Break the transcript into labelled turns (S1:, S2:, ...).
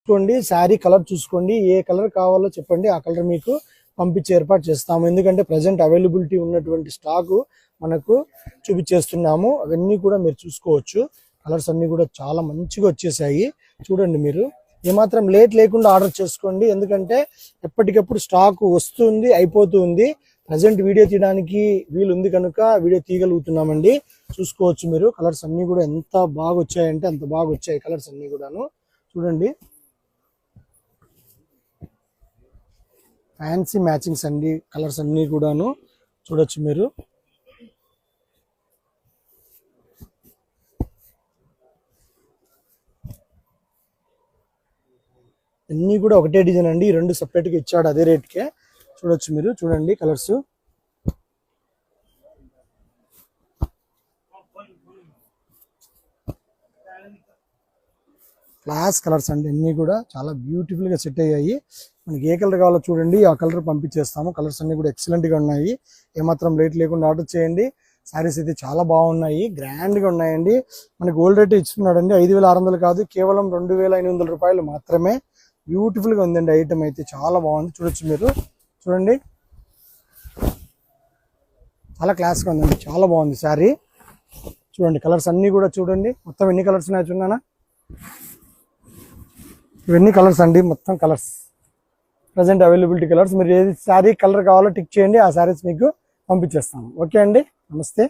S1: చూసుకోండి, శారీ కలర్ చూసుకోండి, ఏ కలర్ కావాలో చెప్పండి, ఆ కలర్ మీకు పంపించి ఏర్పాటు చేస్తాము. ఎందుకంటే ప్రజెంట్ అవైలబిలిటీ ఉన్నటువంటి స్టాకు మనకు చూపించేస్తున్నాము. అవన్నీ కూడా మీరు చూసుకోవచ్చు. కలర్స్ అన్ని కూడా చాలా మంచిగా వచ్చేసాయి. చూడండి, మీరు ఏమాత్రం లేట్ లేకుండా ఆర్డర్ చేసుకోండి. ఎందుకంటే ఎప్పటికప్పుడు స్టాక్ వస్తుంది, అయిపోతుంది. ప్రజెంట్ వీడియో తీయడానికి వీలుంది కనుక వీడియో తీయగలుగుతున్నామండి. చూసుకోవచ్చు మీరు. కలర్స్ అన్ని కూడా ఎంత బాగా వచ్చాయంటే అంత బాగా వచ్చాయి కలర్స్ అన్ని కూడాను. చూడండి, ఫ్యాన్సీ మ్యాచింగ్స్ అండి కలర్స్ అన్ని కూడాను. చూడొచ్చు మీరు. అన్నీ కూడా ఒకటే డిజైన్ అండి. రెండు సెపరేట్గా ఇచ్చాడు అదే రేట్కే. చూడొచ్చు మీరు. చూడండి కలర్స్. క్లాస్ కలర్స్ అండి, అన్నీ కూడా చాలా బ్యూటిఫుల్ గా సెట్ అయ్యాయి. మనకి ఏ కలర్ కావాలో చూడండి, ఆ కలర్ పంపించేస్తాము. కలర్స్ అన్ని కూడా ఎక్సలెంట్ గా ఉన్నాయి. ఏమాత్రం లేట్ లేకుండా ఆర్డర్ చేయండి. శారీస్ అయితే చాలా బాగున్నాయి, గ్రాండ్ గా ఉన్నాయండి. మనకి గోల్డ్ రేట్ ఇస్తున్నాడండి 5,600 కాదు, కేవలం 2,500 రూపాయలు మాత్రమే. బ్యూటిఫుల్ గా ఉందండి ఐటమ్ అయితే, చాలా బాగుంది. చూడొచ్చు మీరు. చూడండి, చాలా క్లాస్ గా ఉందండి, చాలా బాగుంది శారీ. చూడండి కలర్స్ అన్ని కూడా చూడండి. మొత్తం ఎన్ని కలర్స్ ఉన్నాయి చూడనా? ఇవన్నీ కలర్స్ అండి, మొత్తం కలర్స్ ప్రజెంట్ అవైలబిలిటీ కలర్స్. మీరు ఏది శారీ కలర్ కావాలో టిక్ చేయండి, ఆ శారీస్ మీకు పంపించేస్తాము. ఓకే అండి, నమస్తే.